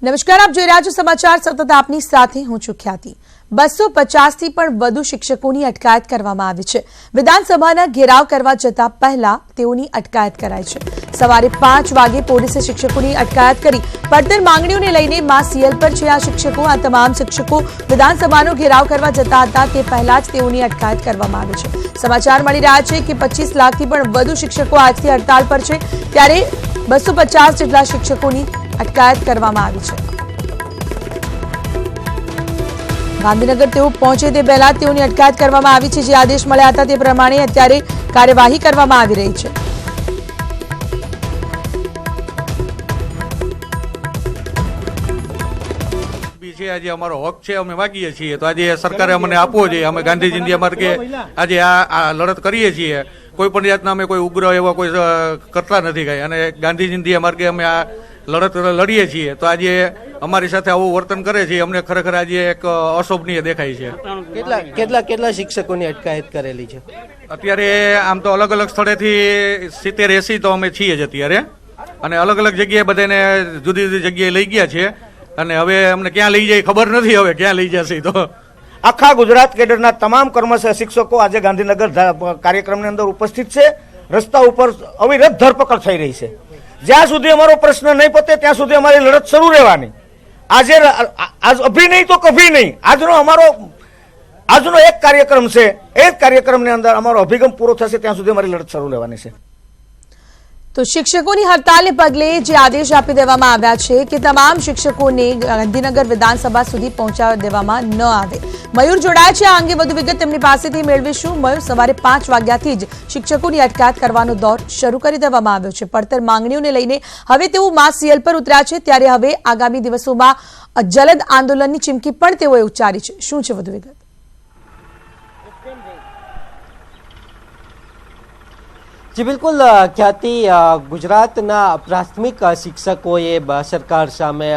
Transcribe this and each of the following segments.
નમસ્કાર, આપ જોઈ રહ્યા છો સમાચાર સતત આપની સાથે હું છું ખ્યાતિ। 250 થી પણ વધુ શિક્ષકોની અટકાયત કરવામાં આવી છે। વિધાનસભાના ઘેરાવ કરવા જતા પહેલા તેઓની અટકાયત કરાઈ છે। સવારે 5 વાગે પોલીસે શિક્ષકોની અટકાયત કરી પડતર માંગણીઓને લઈને માં સીએલ પર છે। આ શિક્ષકો આ તમામ શિક્ષકો વિધાનસભાનો ઘેરાવ કરવા જતા હતા તે પહેલા જ તેઓની અટકાયત કરવામાં આવી છે। સમાચાર મળી રહ્યા છે કે 25 લાખથી પણ વધુ શિક્ષકો આજથી હડતાળ પર છે, ત્યારે 250 જેટલા શિક્ષકોની અટકાયત કરવામાં આવી છે। ગાંધીનગર તેઓ પહોંચે તે પહેલા તેઓની અટકાયત કરવામાં આવી છે। જે આદેશ મળ્યા હતા તે પ્રમાણે અત્યારે કાર્યવાહી કરવામાં આવી રહી છે। આજે અમારો હક છે, અમે માગીએ છીએ તો આજે સરકારે અમને આપવો જોઈએ। અમે ગાંધી ઇન્ડિયા માર્ગે આજે આ લડત કરીએ છીએ। કોઈ પણ જાતના અમે કોઈ ઉગ્ર એવા કોઈ કરતા નથી કઈ, અને ગાંધી ઇન્ડિયા માર્ગે અમે આ લડત લડીએ છીએ। તો આજે અમારી સાથે આવું વર્તન કરે છે, અમને ખરેખર આજે એક અશોભનીય દેખાય છે। કેટલા શિક્ષકોની અટકાયત કરેલી છે? અત્યારે આમ તો અલગ અલગ સ્થળેથી 70-80 તો અમે છીએ જ અત્યારે, અને અલગ અલગ જગ્યાએ બધાને જુદી જુદી જગ્યાએ લઈ ગયા છે, અને હવે અમને ક્યાં લઈ જાય ખબર નથી, હવે ક્યાં લઈ જશે। તો આખા ગુજરાત કેડરના તમામ કર્મચારી શિક્ષકો આજે ગાંધીનગર કાર્યક્રમની અંદર ઉપસ્થિત છે। રસ્તા ઉપર અવિરત ધરપકડ થઈ રહી છે। જ્યાં સુધી અમારો પ્રશ્ન નહીં પતે ત્યાં સુધી અમારી લડત શરૂ રહેવાની। આજ અભી નહીં તો કભી નહીં આજનો એક કાર્યક્રમ છે। એ કાર્યક્રમની અંદર અમારો અભિગમ પૂરો થશે ત્યાં સુધી અમારી લડત શરૂ રહેવાની છે। તો શિક્ષકોની હડતાલને પગલે જે આદેશ આપી દેવામાં આવ્યા છે કે તમામ શિક્ષકોને ગાંધીનગર વિધાનસભા સુધી પહોંચાડી દેવામાં ન આવે। મયુર જોડાયા છે, આ અંગે વધુ વિગત તેમની પાસેથી મેળવીશું। મયુર, સવારે 5 વાગ્યાથી જ શિક્ષકોની અટકાયત કરવાનો દોર શરૂ કરી દેવામાં આવ્યો છે। પડતર માંગણીઓને લઈને હવે તેઓ માં સીએલ પર ઉતર્યા છે, ત્યારે હવે આગામી દિવસોમાં જલદ આંદોલનની ચીમકી પણ તેઓએ ઉચ્ચારી છે। શું છે વધુ વિગત? જી બિલકુલ ખ્યાતિ, ગુજરાતના પ્રાથમિક શિક્ષકોએ સરકાર સામે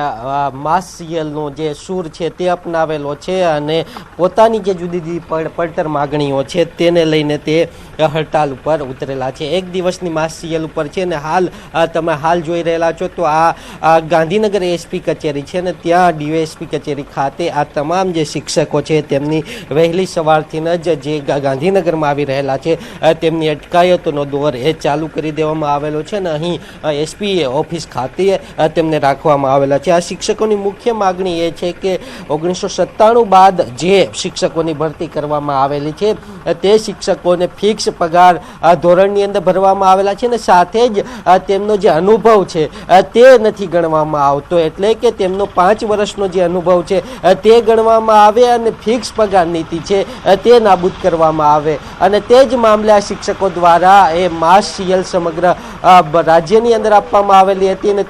માસ સીએલનો જે સૂર છે તે અપનાવેલો છે, અને પોતાની જે જુદી જુદી પડતર માગણીઓ છે તેને લઈને તે હડતાલ ઉપર ઉતરેલા છે। એક દિવસની માસ સીએલ ઉપર છે, અને તમે હાલ જોઈ રહેલા છો તો આ ગાંધીનગર એસપી કચેરી છે, ને ત્યાં ડીવાયએસપી કચેરી ખાતે આ તમામ જે શિક્ષકો છે તેમની વહેલી સવારથી જ જે ગાંધીનગરમાં આવી રહેલા છે તેમની અટકાયતનો દોર એ ચાલુ કરી દેવામાં આવેલો છે, ને અહીં એસપી ઓફિસ ખાતે તેમને રાખવામાં આવેલા છે। આ શિક્ષકોની મુખ્ય માગણી એ છે કે 1997 બાદ જે શિક્ષકોની ભરતી કરવામાં આવેલી છે તે શિક્ષકોને ફિક્સ પગાર ધોરણની અંદર ભરવામાં આવેલા છે, ને સાથે જ તેમનો જે અનુભવ છે તે નથી ગણવામાં આવતો। એટલે કે તેમનો 5 વર્ષનો જે અનુભવ છે તે ગણવામાં આવે, અને ફિક્સ પગાર નીતિ છે તે નાબૂદ કરવામાં આવે। અને તે જ મામલે આ શિક્ષકો દ્વારા એ માસ સીએલ સમગ્ર રાજ્યની અંદર આપવામાં આવેલી હતી, અને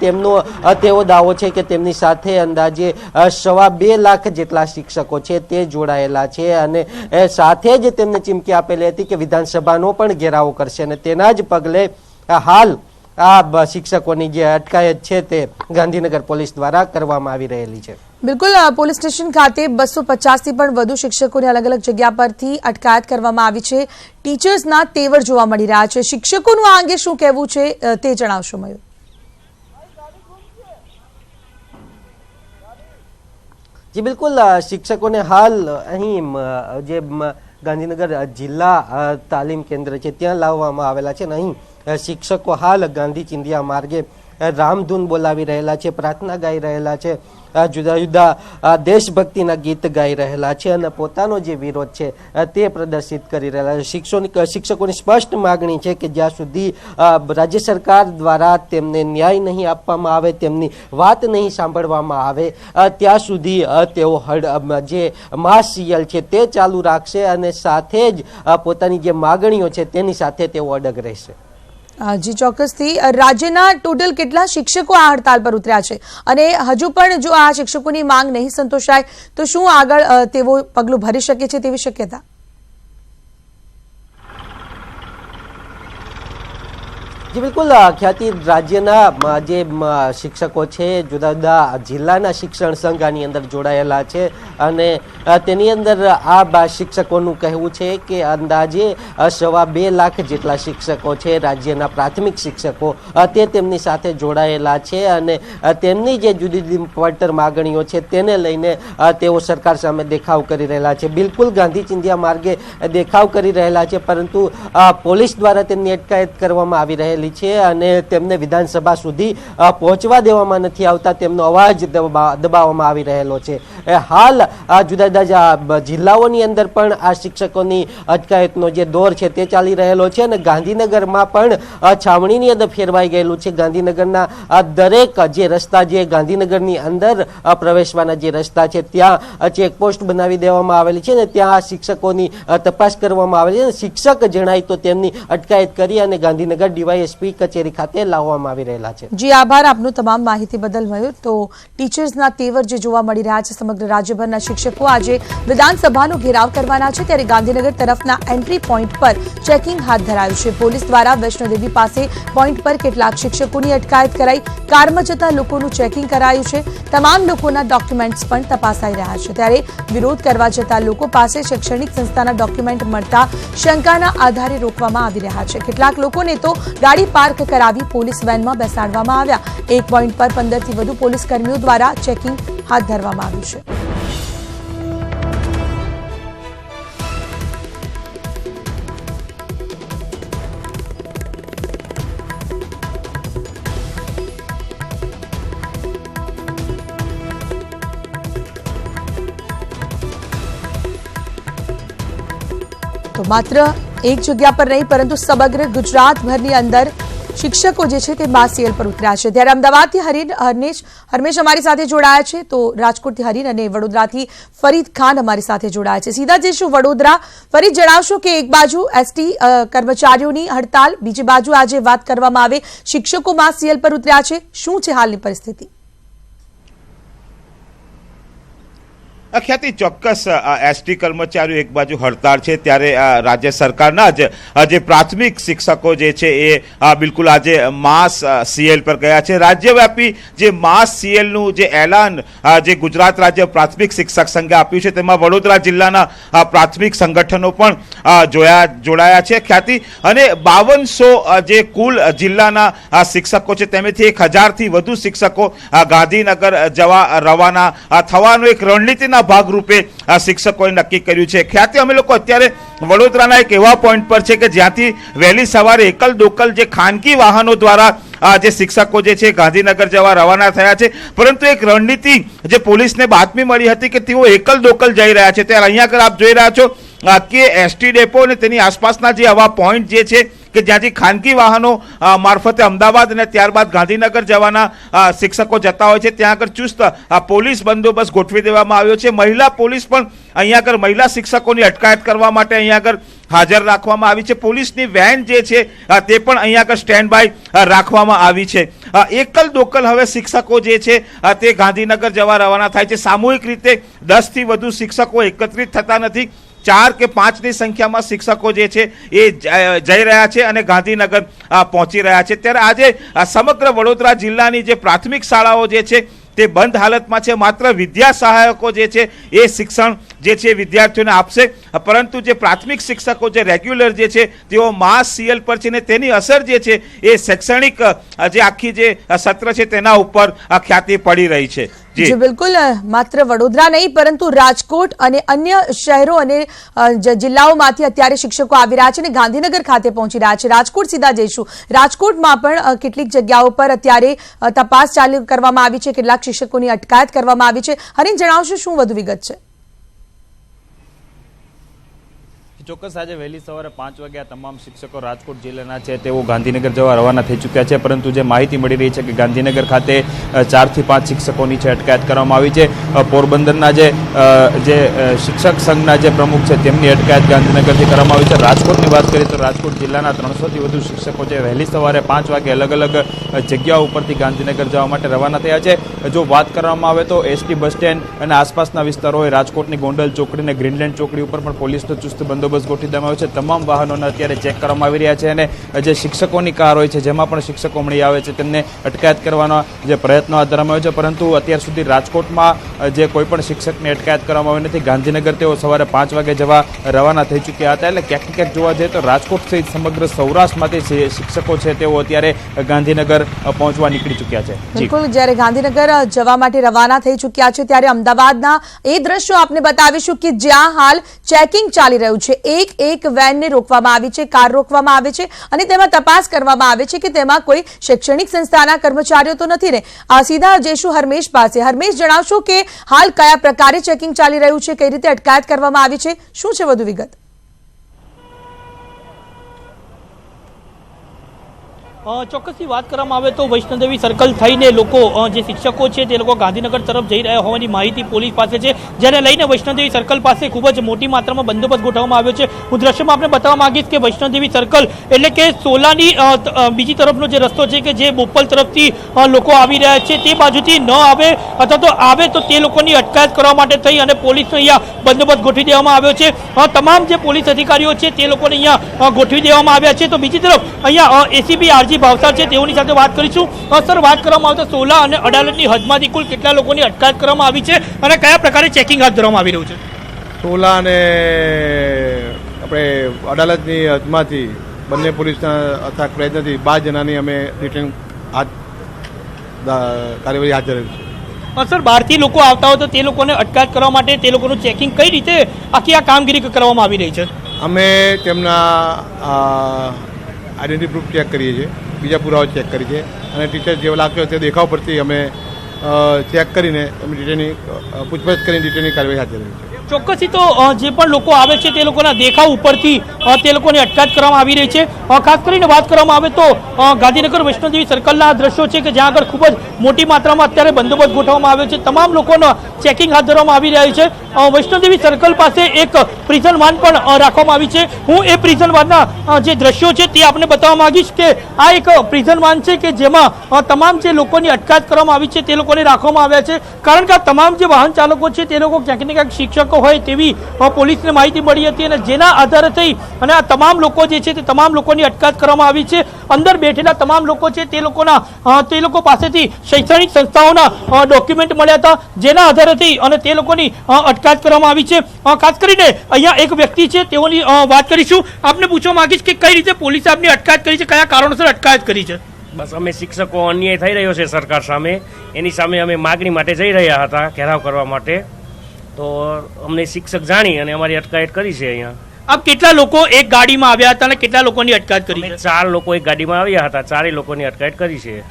તેવો દાવો છે કે તેમની સાથે અંદાજે 2.25 લાખ જેટલા શિક્ષકો છે તે જોડાયેલા છે, અને સાથે જ તેમને ચીમકી આપેલી હતી કે વિધાનસભાનો પણ ઘેરાવો કરશે, અને તેના જ પગલે હાલ આ શિક્ષકોની જે અટકાયત છે તે ગાંધીનગર પોલીસ દ્વારા કરવામાં આવી રહેલી છે। બિલકુલ, પોલીસ સ્ટેશન ખાતે 250 થી પણ વધુ શિક્ષકોની અલગ અલગ જગ્યા પરથી અટકાયત કરવામાં આવી છે। ટીચર્સના તેવર જોવા મળી રહ્યા છે। શિક્ષકોનું આ અંગે શું કહેવું છે તે જણાવશો મયુર? જી બિલકુલ, શિક્ષકોને હાલ અહીં જે ગાંધીનગર જિલ્લા તાલીમ કેન્દ્ર છે ત્યાં લાવવામાં આવેલા છે, અને અહીં શિક્ષકો હાલ ગાંધી ચિંધિયા માર્ગે રામધૂન બોલાવી રહેલા છે, પ્રાર્થના ગાઈ રહેલા છે, જુદા જુદા દેશભક્તિના ગીત ગાઈ રહેલા છે, અને પોતાનો જે વિરોધ છે તે પ્રદર્શિત કરી રહેલા છે। શિક્ષકોની સ્પષ્ટ માગણી છે કે જ્યાં સુધી રાજ્ય સરકાર દ્વારા તેમને ન્યાય નહીં આપવામાં આવે, તેમની વાત નહીં સાંભળવામાં આવે, ત્યાં સુધી તેઓ જે માસ સીએલ છે તે ચાલુ રાખશે, અને સાથે જ પોતાની જે માગણીઓ છે તેની સાથે તેઓ અડગ રહેશે। જી ચોક્કસથી, રાજ્યના ટોટલ કેટલા શિક્ષકો આ હડતાલ પર ઉતર્યા છે, અને હજુ પણ જો આ શિક્ષકોની માંગ નહીં સંતોષાય તો શું આગળ તેઓ પગલું ભરી શકે છે તેવી શક્યતા? જી બિલકુલ ખ્યાતિ, રાજ્યના જે શિક્ષકો છે જુદા જુદા જિલ્લાના શિક્ષણ સંઘ આની અંદર જોડાયેલા છે અને તેની અંદર આ શિક્ષકોનું કહેવું છે કે અંદાજે 2.25 લાખ જેટલા શિક્ષકો છે રાજ્યના પ્રાથમિક શિક્ષકો તે તેમની સાથે જોડાયેલા છે અને તેમની જે જુદી જુદી પડતર માગણીઓ છે તેને લઈને તેઓ સરકાર સામે દેખાવ કરી રહેલા છે. બિલકુલ ગાંધી ચિંધ્યા માર્ગે દેખાવ કરી રહેલા છે, પરંતુ પોલીસ દ્વારા તેમની અટકાયત કરવામાં આવી રહેલી છે અને તેમને વિધાનસભા સુધી પહોંચવા દેવામાં નથી આવતા, તેમનો અવાજ દબાવવામાં આવી રહેલો છે. હાલ જુદા જુદા જિલ્લાઓની અંદર પણ આ શિક્ષકોની અટકાયતનો જે દોર છે તે ચાલી રહેલો છે અને ગાંધીનગરમાં પણ છાવણીની અંદર ફેરવાઈ ગયેલું છે. ગાંધીનગરના દરેક જે રસ્તા, જે ગાંધીનગરની અંદર પ્રવેશવાના જે રસ્તા છે ત્યાં ચેકપોસ્ટ બનાવી દેવામાં આવેલી છે અને ત્યાં શિક્ષકોની તપાસ કરવામાં આવેલી છે. શિક્ષક જણાય તો તેમની અટકાયત કરી અને ગાંધીનગર ડીવાયએસપી કચેરી ખાતે લાવવામાં આવી રહેલા છે. જી આભાર આપનું તમામ માહિતી બદલ મયુર. તો ટીચર્સના તેવર જે જોવા મળી રહ્યા છે, સમગ્ર રાજ્યભરના શિક્ષકો આજે વિધાનસભાનો ઘેરાવ કરવાના છે, ત્યારે ગાંધીનગર તરફના એન્ટ્રી પોઈન્ટ પર ચેકિંગ હાથ ધરાયું છે. પોલીસ દ્વારા વૈષ્ણોદેવી પાસે પોઈન્ટ પર કેટલાક શિક્ષકોની અટકાયત કરાઈ, કારમાં જતા લોકોનું ચેકિંગ કરાયું છે. તમામ લોકોના ડોક્યુમેન્ટ્સ પણ તપાસાઈ રહ્યા છે, ત્યારે વિરોધ કરવા જતા લોકો પાસે શૈક્ષણિક સંસ્થાના ડોક્યુમેન્ટ મળતા શંકાના આધારે રોકવામાં આવી રહ્યા છે. કેટલાક લોકોને તો ગાડી પાર્ક કરાવી પોલીસ વેનમાં બેસાડવામાં આવ્યા. એક પોઈન્ટ પર 15 થી વધુ પોલીસ કર્મીઓ દ્વારા ચેકિંગ હાથ ધરવામાં આવ્યું છે. તો માત્ર એક જગ્યા પર નહીં પરંતુ સમગ્ર ગુજરાતભરની અંદર શિક્ષકો જે છે તે માસીએલ પર ઉતર્યા છે. ત્યારે અમદાવાદથી હરમેશ અમારી સાથે જોડાયા છે, તો રાજકોટથી હરીન અને વડોદરાથી ફરીદ ખાન અમારી સાથે જોડાયા છે. સીધા જઈશું વડોદરા. ફરીદ, જણાવશો કે એક બાજુ એસટી કર્મચારીઓની હડતાલ, બીજી બાજુ આજે વાત કરવામાં આવે શિક્ષકો માસીએલ પર ઉતર્યા છે, શું છે હાલની પરિસ્થિતિ? ખ્યાતિ, ચોક્કસ એસટી કર્મચારીઓ એક બાજુ હડતાળ છે, ત્યારે રાજ્ય સરકારના જે પ્રાથમિક શિક્ષકો જે છે એ બિલકુલ આજે માસ સીએલ પર ગયા છે. રાજ્યવ્યાપી જે માસ સીએલનું જે એલાન જે ગુજરાત રાજ્ય પ્રાથમિક શિક્ષક સંઘે આપ્યું છે, તેમાં વડોદરા જિલ્લાના પ્રાથમિક સંગઠનો પણ જોડાયા છે. ખ્યાતિ, અને 5200 જે કુલ જિલ્લાના શિક્ષકો છે તેમાંથી 1000થી વધુ શિક્ષકો ગાંધીનગર જવા રવાના થવાનો એક રણનીતિના ભાગરૂપે શિક્ષકોએ નક્કી કર્યું છે. ખ્યાતિ, અમે લોકો અત્યારે વડોદરાના એક એવા પોઈન્ટ પર છે કે જ્યાંથી વહેલી સવારે એકલ દોકલ જે ખાનગી વાહનો દ્વારા જે શિક્ષકો જે છે ગાંધીનગર જવા રવાના થયા છે, પરંતુ એક રણનીતિ જે પોલીસને બાતમી મળી હતી કે તેઓ એકલ દોકલ જઈ રહ્યા છે. ત્યારે અહીંયા આગળ આપ જોઈ રહ્યા છો કે એસટી ડેપો અને તેની આસપાસના જે આવા પોઈન્ટ જે છે કે જ્યાંથી ખાનગી વાહનો મારફતે અમદાવાદ અને ત્યારબાદ ગાંધીનગર જવાના શિક્ષકો જતા હોય છે, ત્યાં આગળ ચુસ્ત પોલીસ બંદોબસ્ત ગોઠવી દેવામાં આવ્યો છે. મહિલા પોલીસ પણ અહીંયા આગળ મહિલા શિક્ષકોની અટકાયત કરવા માટે અહીંયા આગળ હાજર રાખવામાં આવી છે. પોલીસની વેન જે છે તે પણ અહીંયા આગળ સ્ટેન્ડ બાય રાખવામાં આવી છે. એકલ દોકલ હવે શિક્ષકો જે છે તે ગાંધીનગર જવા રવાના થાય છે. સામૂહિક રીતે 10 થી વધુ શિક્ષકો એકત્રિત થતા નથી, 4 કે 5ની સંખ્યામાં શિક્ષકો જે છે એ જઈ રહ્યા છે અને ગાંધીનગર પહોંચી રહ્યા છે. ત્યારે આજે સમગ્ર વડોદરા જિલ્લાની જે પ્રાથમિક શાળાઓ જે છે તે બંધ હાલતમાં છે. માત્ર વિદ્યા સહાયકો જે છે એ શિક્ષણ જે છે વિદ્યાર્થીઓને આપશે, પરંતુ જે પ્રાથમિક શિક્ષકો જે રેગ્યુલર જે છે તેઓ માસ સીએલ પર છે ને તેની અસર જે છે એ શૈક્ષણિક જે આખી જે સત્ર છે તેના ઉપર ખ્યાતિ પડી રહી છે. જી બિલકુલ, માત્ર વડોદરા નહીં પરંતુ રાજકોટ અને અન્ય શહેરો અને જિલ્લાઓમાંથી અત્યારે શિક્ષકો આવી રહ્યા છે અને ગાંધીનગર ખાતે પહોંચી રહ્યા છે. રાજકોટ સીધા જઈશું. રાજકોટમાં પણ કેટલીક જગ્યાઓ પર અત્યારે તપાસ ચાલુ કરવામાં આવી છે, કેટલાક શિક્ષકોની અટકાયત કરવામાં આવી છે. હરીન, જણાવશો શું વધુ વિગત છે? ચોક્કસ, આજે વહેલી સવારે 5 વાગ્યા તમામ શિક્ષકો રાજકોટ જિલ્લાના છે તેઓ ગાંધીનગર જવા રવાના થઈ ચૂક્યા છે, પરંતુ જે માહિતી મળી રહી છે કે ગાંધીનગર ખાતે 4 થી 5 શિક્ષકોની છે અટકાયત કરવામાં આવી છે. પોરબંદરના જે શિક્ષક સંઘના જે પ્રમુખ છે તેમની અટકાયત ગાંધીનગરથી કરવામાં આવી છે. રાજકોટની વાત કરીએ તો રાજકોટ જિલ્લાના 300થી વધુ શિક્ષકો છે વહેલી સવારે 5 વાગે અલગ અલગ જગ્યાઓ ઉપરથી ગાંધીનગર જવા માટે રવાના થયા છે. જો વાત કરવામાં આવે તો એસટી બસ સ્ટેન્ડ અને આસપાસના વિસ્તારોએ રાજકોટની ગોંડલ ચોકડી અને ગ્રીનલેન્ડ ચોકડી ઉપર પણ પોલીસનો ચુસ્ત બંદોબસ્ત બંદોબસ્ત ગોઠવી દેવામાં આવ્યો છે. તમામ વાહનોને અત્યારે ચેક કરવામાં આવી રહ્યા છે અને જે શિક્ષકોની કાર હોય છે જેમાં પણ શિક્ષકો મળી આવે છે તેમને અટકાયત કરવાના જે પ્રયત્નો હાથ ધરવામાં આવ્યો છે, પરંતુ અત્યાર સુધી રાજકોટમાં જે કોઈ પણ શિક્ષકની અટકાયત કરવામાં આવી નથી. ગાંધીનગર તેઓ સવારે 5 વાગે જવા રવાના થઈ ચૂક્યા હતા. એટલે ક્યાંક ક્યાંક જોવા જઈએ તો રાજકોટ સહિત સમગ્ર સૌરાષ્ટ્રમાંથી શિક્ષકો છે તેઓ અત્યારે ગાંધીનગર પહોંચવા નીકળી ચૂક્યા છે. બિલકુલ, જ્યારે ગાંધીનગર જવા માટે રવાના થઈ ચૂક્યા છે ત્યારે અમદાવાદના એ દ્રશ્યો આપને બતાવીશું કે જ્યાં હાલ ચેકિંગ ચાલી રહ્યું છે. એક વેનને રોકવામાં આવી છે, કાર રોકવામાં આવે છે અને તેમાં તપાસ કરવામાં આવે છે કે તેમાં કોઈ શૈક્ષણિક સંસ્થાના કર્મચારીઓ તો નથી ને. સીધા જઈશું હરમેશ પાસે. હરમેશ, જણાવશો કે હાલ કયા પ્રકારે ચેકિંગ ચાલી રહ્યું છે, કઈ રીતે અટકાયત કરવામાં આવી છે, શું છે વધુ વિગત? ચોક્કસથી વાત કરવામાં આવે તો વૈષ્ણોદેવી સર્કલ થઈને લોકો જે શિક્ષકો છે તે લોકો ગાંધીનગર તરફ જઈ રહ્યા હોવાની માહિતી પોલીસ પાસે છે, જેને લઈને વૈષ્ણોદેવી સર્કલ પાસે ખૂબ જ મોટી માત્રામાં બંદોબસ્ત ગોઠવવામાં આવ્યો છે. હું દ્રશ્યમાં આપણે બતાવવા માંગીશ કે વૈષ્ણોદેવી સર્કલ એટલે કે સોલાની બીજી તરફનો જે રસ્તો છે કે જે બોપલ તરફથી લોકો આવી રહ્યા છે તે બાજુથી ન આવે અથવા તો આવે તો તે લોકોની અટકાયત કરવા માટે થઈ અને પોલીસનો અહીંયા બંદોબસ્ત ગોઠવી દેવામાં આવ્યો છે. તમામ જે પોલીસ અધિકારીઓ છે તે લોકોને અહીંયા ગોઠવી દેવામાં આવ્યા છે. તો બીજી તરફ અહીંયા એસીપી આરજી ભાવસાર છે તેઓની સાથે વાત કરીશું. સર, વાત કરવામાં આવે તો સોલા અને અડાલજની હદમાંથી કુલ કેટલા લોકોની અટકાયત કરવામાં આવી છે અને કયા પ્રકારે ચેકિંગ હાથ ધરવામાં આવી રહ્યું છે? સોલા અને આપણે અડાલજની હદમાંથી બંને પોલીસના અથાગ પ્રયત્નથી 12 જણાની અમે રિટર્ન કાર્યવાહી હાથ ધરેલી છે. સર, બહારથી લોકો આવતા હોય તો તે લોકોને અટકાયત કરવા માટે તે લોકોનું ચેકિંગ કઈ રીતે આખી આ કામગીરી કરવામાં આવી રહી છે? અમે તેમના આઈડેન્ટિટી પ્રૂફ ચેક કરીએ છીએ, બીજા પુરાવા ચેક કરીએ છીએ અને ટીચર જેવો લાગતો તે દેખાવ પરથી અમે ચેક કરીને અમે ડિટેનની પૂછપરછ કરીને ડિટેનની કાર્યવાહી હાથ ધરેલી છે. ચોક્કસથી તો જે પણ લોકો આવે છે તે લોકોના દેખાવ ઉપરથી તે લોકોની અટકાયત કરવામાં આવી રહી છે. ખાસ કરીને વાત કરવામાં આવે તો ગાંધીનગર વૈષ્ણોદેવી સર્કલના દ્રશ્યો છે કે જ્યાં આગળ ખૂબ જ મોટી માત્રામાં અત્યારે બંદોબસ્ત ગોઠવવામાં આવ્યો છે. તમામ લોકોનો ચેકિંગ હાથ ધરવામાં આવી રહ્યું છે. વૈષ્ણોદેવી સર્કલ પાસે એક પ્રિઝન વાન પણ રાખવામાં આવી છે. હું એ પ્રિઝન વાનના જે દ્રશ્યો છે તે આપને બતાવવા માંગીશ કે આ એક પ્રિઝન વાન છે કે જેમાં તમામ જે લોકોની અટકાયત કરવામાં આવી છે તે લોકોને રાખવામાં આવ્યા છે. કારણ કે આ તમામ જે વાહન ચાલકો છે તે લોકો ક્યાંક ને ક્યાંક શિક્ષકો હોય તેવી પોલીસને માહિતી મળી હતી અને જેના આધારે થઈ અને આ તમામ લોકો જે છે તે તમામ લોકોની અટકાયત કરવામાં આવી છે. અંદર બેઠેલા તમામ લોકો છે તે લોકો પાસેથી શૈક્ષણિક સંસ્થાઓના ડોક્યુમેન્ટ મળ્યા હતા, જેના આધારેથી અને તે લોકોની અટકાયત કરવામાં આવી છે. ખાસ કરીને અહીંયા એક વ્યક્તિ છે તેઓની વાત કરીશું. આપને પૂછવા માંગીશ કે કઈ રીતે પોલીસે આપની અટકાયત કરી છે, કયા કારણોસર અટકાયત કરી છે? બસ અમે શિક્ષકો અન્યાય થઈ રહ્યો છે સરકાર સામે, એની સામે અમે માગણી માટે જઈ રહ્યા હતા, ઘેરાવ કરવા માટે. તો અમને શિક્ષક જાણી અને અમારી અટકાયત કરી છે. અહીંયા આપ કેટલા લોકો એક ગાડીમાં આવ્યા હતા અને કેટલા લોકોની અટકાયત કરી છે? 4 લોકો એક ગાડીમાં આવ્યા હતા, 4 લોકોની અટકાયત કરી છે.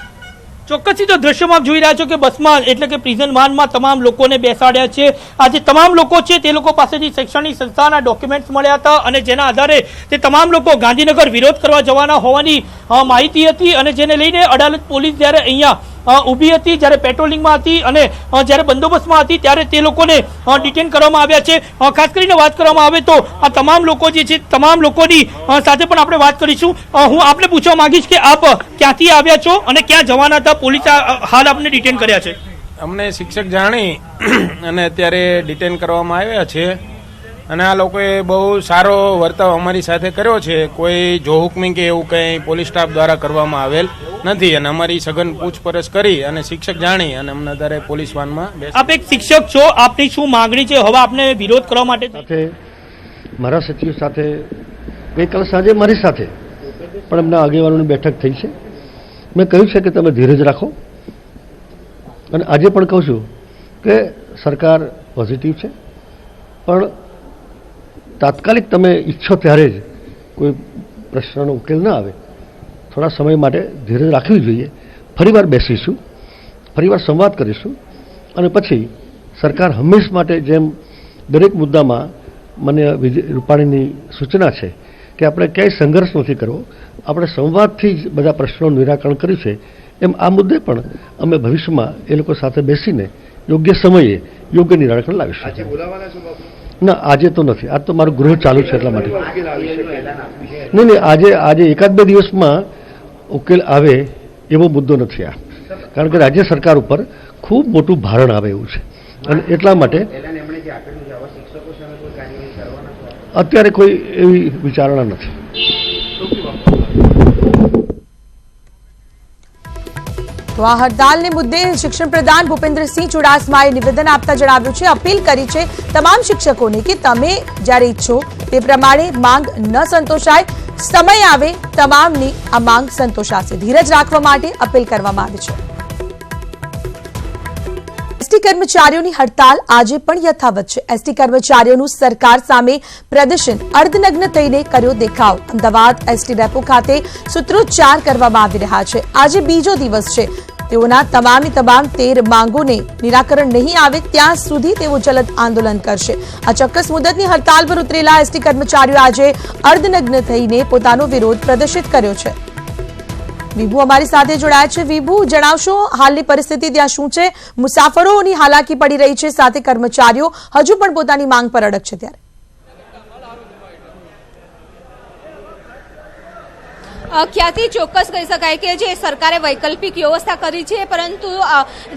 ચોક્કસથી તો દ્રશ્યમાં આપ જોઈ રહ્યા છો કે બસમાં એટલે કે પ્રિઝન વાનમાં તમામ લોકોને બેસાડ્યા છે. આજે તમામ લોકો છે તે લોકો પાસેથી શૈક્ષણિક સંસ્થાના ડોક્યુમેન્ટ્સ મળ્યા હતા અને જેના આધારે તે તમામ લોકો ગાંધીનગર વિરોધ કરવા જવાના હોવાની માહિતી હતી અને જેને લઈને અડાલજ પોલીસ જ્યારે અહીંયા ઊભી હતી, જ્યારે પેટ્રોલિંગમાં હતી અને જ્યારે બંદોબસ્તમાં હતી ત્યારે તે લોકોને ડિટેન કરવામાં આવ્યા છે. ખાસ કરીને વાત કરવામાં આવે તો આ તમામ લોકો જે છે તમામ લોકોની સાથે પણ આપણે વાત કરીશું. હું આપને પૂછવા માંગીશ કે આપ ક્યાંથી આવ્યા છો અને ક્યાં જવાના હતા? પોલીસે હાલ આપને ડિટેન કર્યા છે. અમને શિક્ષક જાણી અને અત્યારે ડિટેન કરવામાં આવ્યા છે અને આ લોકોએ બહુ સારો વર્તાવ અમારી સાથે કર્યો છે. કોઈ જોહુકમી કે એવું કંઈ પોલીસ સ્ટાફ દ્વારા કરવામાં આવેલ નથી અને અમારી સઘન પૂછપરછ કરી અને શિક્ષક જાણી અને અમને અત્યારે પોલીસ વાનમાં આપ એક શિક્ષક છો, આપની શું માંગણી છે? હવે આપને વિરોધ કરવા માટે સાથે મારા સચિવ સાથે ગઈકાલ સાંજે મારી સાથે પણ એમના આગેવાનોની બેઠક થઈ છે. મેં કહ્યું છે કે તમે ધીરજ રાખો અને આજે પણ કહું છું કે સરકાર પોઝિટિવ છે, પણ તાત્કાલિક તમે ઈચ્છો ત્યારે જ કોઈ પ્રશ્નનો ઉકેલ ન આવે, થોડા સમય માટે ધીરજ રાખવી જોઈએ. ફરીવાર બેસીશું, ફરીવાર સંવાદ કરીશું અને પછી સરકાર હંમેશ માટે જેમ દરેક મુદ્દામાં મને વિજય રૂપાણીની સૂચના છે કે આપણે ક્યાંય સંઘર્ષ નથી કરવો, આપણે સંવાદથી જ બધા પ્રશ્નોનું નિરાકરણ કર્યું છે, એમ આ મુદ્દે પણ અમે ભવિષ્યમાં એ લોકો સાથે બેસીને યોગ્ય સમયે યોગ્ય નિરાકરણ લાવીશું. ના, આજે તો નથી, આજ તો મારું ગૃહ ચાલુ છે એટલા માટે. નહીં, આજે 1-2 દિવસમાં ઉકેલ આવે એવો મુદ્દો નથી આ, કારણ કે રાજ્ય સરકાર ઉપર ખૂબ મોટું ભારણ આવે એવું છે અને એટલા માટે અત્યારે કોઈ એવી વિચારણા નથી. તો આ હડતાલને મુદ્દે શિક્ષણ પ્રધાન ભૂપેન્દ્રસિંહ ચુડાસમાએ નિવેદન આપતા જણાવ્યું છે, અપીલ કરી છે તમામ શિક્ષકોને કે તમે જ્યારે ઈચ્છો તે પ્રમાણે માંગ ન સંતોષાય, સમય આવે તમામની આ માંગ સંતોષાશે. ધીરજ રાખવા માટે અપીલ કરવામાં આવી છે. એસટી કર્મચારીઓની હડતાલ આજે પણ યથાવત છે. એસટી કર્મચારીઓનું સરકાર સામે પ્રદર્શન, અર્ધનગ્ન થઈને કર્યો દેખાવ. અમદાવાદ એસટી ડેપો ખાતે સૂત્રોચ્ચાર કરવામાં આવી રહ્યા છે. આજે બીજો દિવસ છે. તેઓના તમામ 13 માંગોને નિરાકરણ નહીં આવે ત્યાં સુધી તેઓ જલદ આંદોલન કરશે. આ ચોક્કસ મુદતની હડતાલ પર ઉતરેલા એસટી કર્મચારીઓ આજે અર્ધનગ્ન થઈને પોતાનો વિરોધ પ્રદર્શિત કર્યો છે. વિભુ અમારી સાથે જોડાયા છે. વિભુ, જણાવશો હાલની પરિસ્થિતિ ત્યાં શું છે? મુસાફરોની હાલાકી પડી રહી છે, સાથે કર્મચારીઓ હજુ પણ પોતાની માંગ પર અડગ છે. ત્યારે ખ્યાતિ ચોક્કસ કહી શકાય કે જે સરકારે વૈકલ્પિક વ્યવસ્થા કરી છે, પરંતુ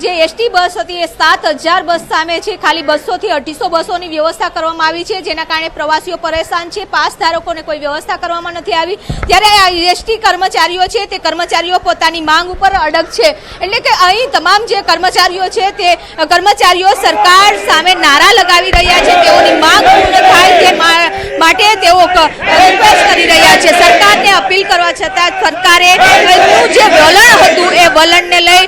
જે એસટી બસ હતી એ 7000 બસ સામે છે ખાલી 200 થી 250 બસોની વ્યવસ્થા કરવામાં આવી છે, જેના કારણે પ્રવાસીઓ પરેશાન છે. પાસ ધારકોને કોઈ વ્યવસ્થા કરવામાં નથી આવી. ત્યારે આ એસટી કર્મચારીઓ છે તે કર્મચારીઓ પોતાની માંગ ઉપર અડગ છે. એટલે કે અહીં તમામ જે કર્મચારીઓ છે તે કર્મચારીઓ સરકાર સામે નારા લગાવી રહ્યા છે. તેઓની માંગ પૂર્ણ થાય તે માટે તેઓ રિક્વેસ્ટ કરી રહ્યા છે. સરકારને અપીલ કરવા છતાં સરકારે જે વલણ હતું એ વલણને લઈ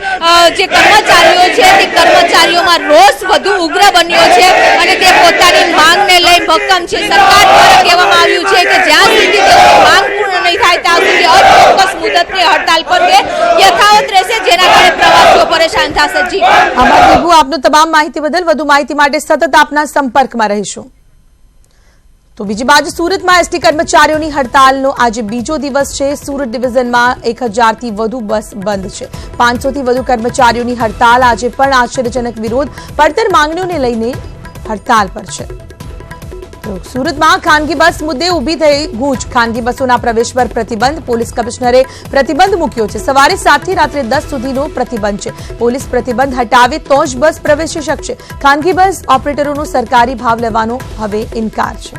જે કર્મચારીઓ છે તે કર્મચારીઓમાં રોષ વધુ ઉગ્ર બન્યો છે અને તે પોતાની માંગને લઈ ભક્કમ છે. સરકાર દ્વારા કહેવામાં આવ્યું છે કે જ્યાં સુધી તેઓની માંગ પૂર્ણ નહીં થાય ત્યાં સુધી અચોક્કસ મુદતની હડતાલ પર તે યથાવત રહેશે, જેના કારણે પ્રવાસીઓ પરેશાન થશે. જી આભાર વિભુ, આપનો તમામ માહિતી બદલ. વધુ માહિતી માટે સતત આપના સંપર્કમાં રહીશું. તો બીજી બાજુ સુરતમાં એસટી કર્મચારીઓની હડતાલનો આજે બીજો દિવસ છે. સુરત ડિવિઝનમાં 1000 થી વધુ બસ બંધ છે. 500 થી વધુ કર્મચારીઓની હડતાલ. આજે પણ આશ્ચર્યજનક વિરોધ, પડતર માંગણીઓને લઈને હડતાલ પર છે. તો સુરતમાં ખાનગી બસ મુદ્દે ઊભી થઈ ગૂંચ. ખાનગી બસોના પ્રવેશ પર પ્રતિબંધ. પોલીસ કમિશનરે પ્રતિબંધ મૂક્યો છે. સવારે 7 થી રાત્રે 10 સુધીનો પ્રતિબંધ છે. પોલીસ પ્રતિબંધ હટાવે તો જ બસ પ્રવેશી શકશે. ખાનગી બસ ઓપરેટરોનો સરકારી ભાવ લેવાનો હવે ઇનકાર છે.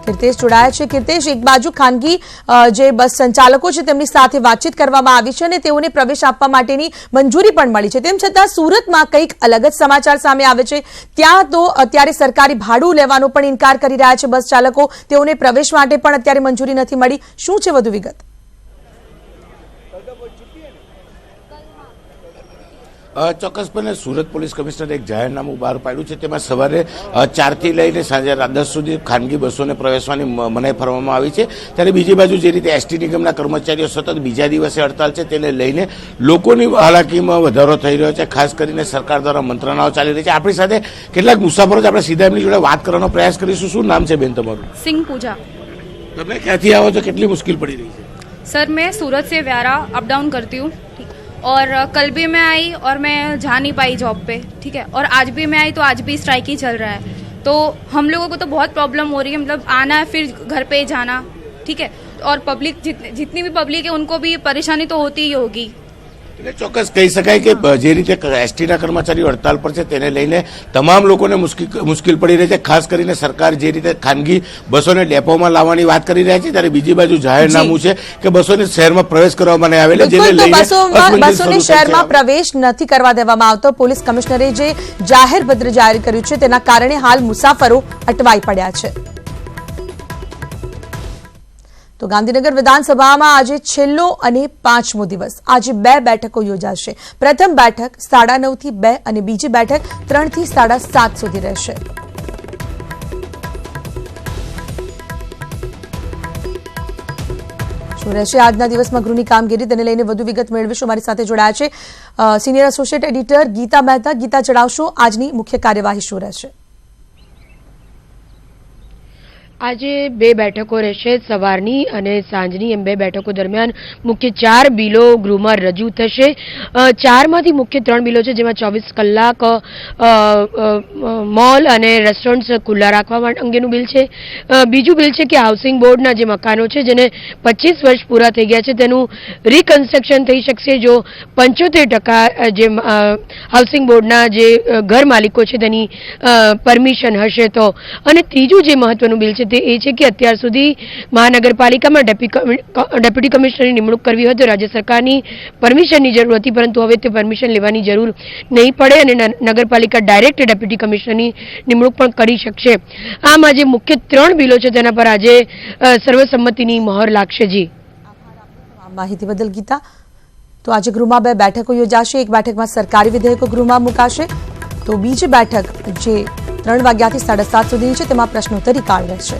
કીર્તેશ જોડાયા છે. કીર્તેશ, એક બાજુ ખાનગી જે બસ સંચાલકો છે તેમની સાથે વાતચીત કરવામાં આવી છે અને તેઓને પ્રવેશ આપવા માટેની મંજૂરી પણ મળી છે. તેમ છતાં સુરતમાં કંઈક અલગ જ સમાચાર સામે આવે છે. ત્યાં તો અત્યારે સરકારી ભાડું લેવાનો પણ ઇનકાર કરી રહ્યા છે બસ ચાલકો. તેઓને પ્રવેશ માટે પણ અત્યારે મંજૂરી નથી મળી. શું છે વધુ વિગત? ચોક્કસપણે સુરત પોલીસ કમિશનરે એક જાહેરનામું બહાર પાડ્યું છે. તેમાં સવારે 4 થી લઈને સાંજે 10 સુધી ખાનગી બસોને પ્રવેશવાની મનાઈ ફરવામાં આવી છે. ત્યારે બીજી બાજુ જે રીતે એસટી નિગમના કર્મચારીઓ સતત બીજા દિવસે હડતાલ છે તેને લઈને લોકોની હાલાકીમાં વધારો થઈ રહ્યો છે. ખાસ કરીને સરકાર દ્વારા મંત્રણાઓ ચાલી રહી છે. આપણી સાથે કેટલાક મુસાફરો છે, આપણે સીધા એમની જોડે વાત કરવાનો પ્રયાસ કરીશું. શું નામ છે બેન તમારું? सिंह पूजा। તમે ક્યાંથી આવો છો? કેટલી મુશ્કેલ પડી રહી છે? सर मैं सूरत से व्यारा अप डाउन करती हूँ और कल भी मैं आई और मैं जा नहीं पाई जॉब पे, ठीक है, और आज भी मैं आई तो आज भी स्ट्राइक ही चल रहा है. तो हम लोगों को तो बहुत प्रॉब्लम हो रही है, मतलब आना है फिर घर पे जाना, ठीक है, और पब्लिक जितनी भी पब्लिक है उनको भी परेशानी तो होती ही होगी. એટલે ચોક્કસ કહી શકાય કે જે રીતે એસટીના કર્મચારીઓ હડતાલ પર છે તેને લઈને તમામ લોકોને મુશ્કેલ પડી રહી છે. ખાસ કરીને સરકાર જે રીતે ખાનગી બસોને ડેપોમાં લાવવાની વાત કરી રહ્યા છે, ત્યારે બીજી બાજુ જાહેરનામું છે કે બસોને શહેરમાં પ્રવેશ કરવામાં નહીં આવે, જેને લઈને બસોને શહેરમાં પ્રવેશ નથી કરવા દેવામાં આવતો. પોલીસ કમિશનરે જે જાહેર પત્ર જાહેર કર્યું છે તેના કારણે હાલ મુસાફરો અટવાઈ પડ્યા છે. તો ગાંધીનગર વિધાનસભામાં આજે છેલ્લો અને 5મો દિવસ. આજે 2 બેઠકો યોજાશે. પ્રથમ બેઠક 9:30 થી 2 અને બીજી બેઠક 3 થી 7:30 સુધી રહેશે. શું રહેશે આજના દિવસમાં ગૃહની કામગીરી, તેને લઈને વધુ વિગત મેળવીશું. મારી સાથે જોડાયા છે senior associate editor Gita Mehta. Gita, જણાવશો આજની મુખ્ય કાર્યવાહી શું રહેશે? આજે બે બેઠકો રહેશે, સવારની અને સાંજની, એમ બે બેઠકો દરમિયાન મુખ્ય 4 બિલો ગૃહમાં રજૂ થશે. 4માંથી મુખ્ય 3 બિલો છે, જેમાં 24 કલાક મોલ અને રેસ્ટોરન્ટ્સ ખુલ્લા રાખવા અંગેનું બિલ છે. બીજું બિલ છે કે હાઉસિંગ બોર્ડના જે મકાનો છે જેને 25 વર્ષ પૂરા થઈ ગયા છે તેનું રિકન્સ્ટ્રક્શન થઈ શકશે જો 75% જે હાઉસિંગ બોર્ડના જે ઘર માલિકો છે તેની પરમિશન હશે તો. અને ત્રીજું જે મહત્વનું બિલ છે તે એ છે કે અત્યાર સુધી મહાનગરપાલિકામાં ડેપ્યુટી કમિશનરની નિમણૂક કરવી હોય તો રાજ્ય સરકારની પરમિશનની જરૂર હતી, પરંતુ હવે તે પરમિશન લેવાની જરૂર નહીં પડે અને નગરપાલિકા ડાયરેક્ટ ડેપ્યુટી કમિશનરની નિમણૂક પણ કરી શકશે. આમ આજે મુખ્ય 3 બિલો છે તેના પર આજે સર્વસંમતિની મહોર લાગશે. જી, માહિતી બદલ ગીતા. તો આજે ગૃહમાં 2 બેઠકો યોજાશે. એક બેઠકમાં સરકારી વિધેયકો ગૃહમાં મુકાશે, તો બીજી બેઠક જે 3 વાગ્યાથી 7:30 સુધીની છે તેમાં પ્રશ્નોત્તરી કાળ રહેશે.